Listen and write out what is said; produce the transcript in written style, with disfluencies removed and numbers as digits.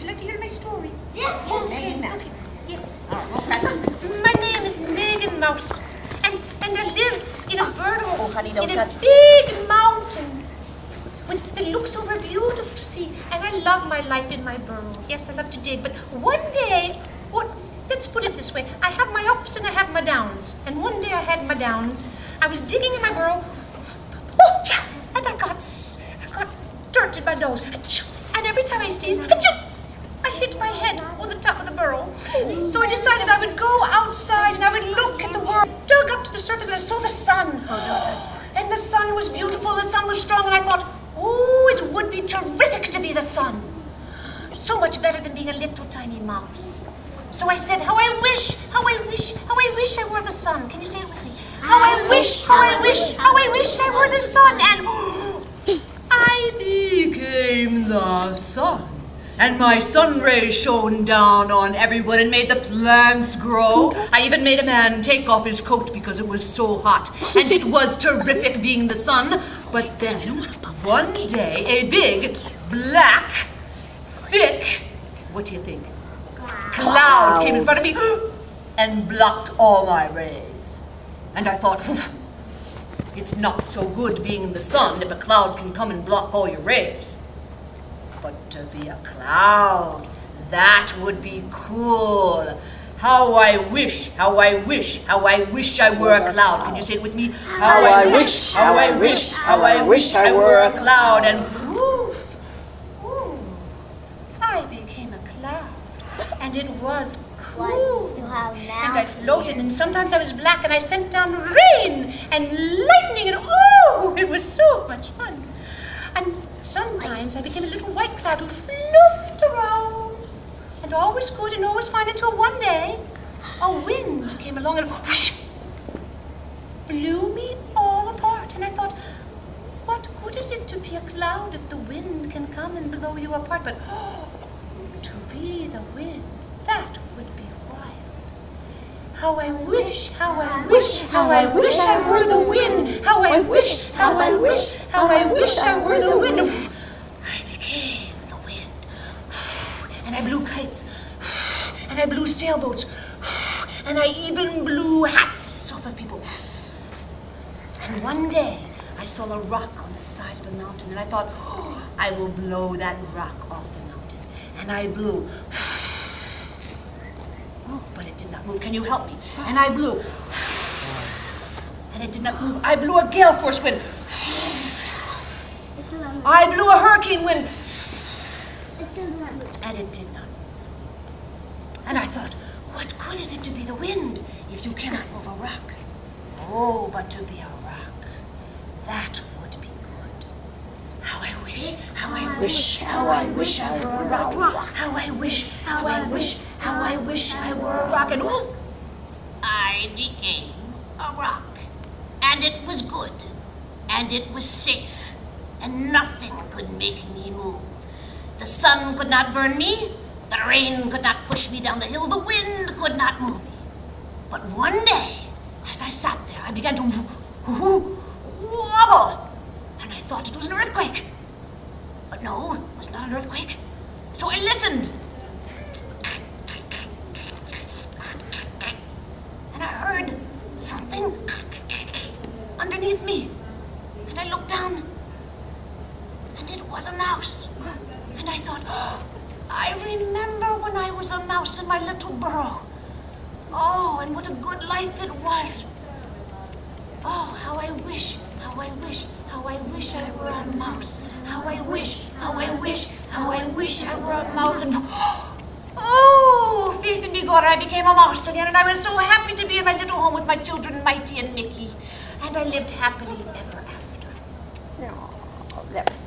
you like to hear my story? Yes. Okay. Maegan Mouse. Okay. Yes. All right, we'll practice this. My name is Maegan Mouse, and I live in a burrow Oh, honey, don't in a touch big mountain that looks over a beautiful sea. And I love my life in my burrow. Yes, I love to dig. But one day, let's put it this way: I have my ups and I have my downs. And one day I had my downs. I was digging in my burrow. Oh, yeah! And I got dirt in my nose. And every time I sneezed, I hit my head on the top of the burrow. So I decided I would go outside and I would look at the world. Dug up to the surface and I saw the sun. And the sun was beautiful, the sun was strong, and I thought, oh, it would be terrific to be the sun. So much better than being a little tiny mouse. So I said, how I wish I were the sun. Can you say it with me? How I wish I were the sun. And I became the sun. And my sun rays shone down on everyone and made the plants grow. I even made a man take off his coat because it was so hot. And it was terrific being the sun. But then, one day, a big, black, thick, what do you think? Cloud came in front of me and blocked all my rays. And I thought, it's not so good being the sun if a cloud can come and block all your rays. But to be a cloud, that would be cool. How I wish I were a cloud. Can you say it with me? How I wish I were a cloud. And poof, I became a cloud. And it was cool. And I floated, and sometimes I was black, and I sent down rain and lightning, and oh, it was so much fun. And sometimes I became a little white cloud who floated around, and all was good and all was fine until one day a wind came along and whoosh, blew me all apart. And I thought, what good is it to be a cloud if the wind can come and blow you apart? But to be the wind, that would be wild. How I wish I were the wind. How I wish I were the wind. I became the wind. And I blew kites. And I blew sailboats. And I even blew hats off of people. And one day, I saw a rock on the side of a mountain. And I thought, I will blow that rock off the mountain. And I blew. But it did not move. Can you help me? And I blew. And it did not move. I blew a gale force wind. I blew a hurricane wind. And it did not move. And I thought, what good is it to be the wind if you cannot move a rock? Oh, but to be a rock, that would be good. How I wish I were a rock. How I wish I were a rock. And I became a rock. And it was good. And it was safe. And nothing could make me move. The sun could not burn me. The rain could not push me down the hill. The wind could not move me. But one day, as I sat there, I began to wobble. And I thought it was an earthquake. But no, it was not an earthquake. So I listened. And I heard something underneath me. And I looked down. And it was a mouse. And I thought, I remember when I was a mouse in my little burrow. Oh, and what a good life it was. Oh, how I wish I were a mouse. How I wish I were a mouse. And oh, faith in me, God, I became a mouse again. And I was so happy to be in my little home with my children, Mighty and Mickey. And I lived happily ever after. Oh, that was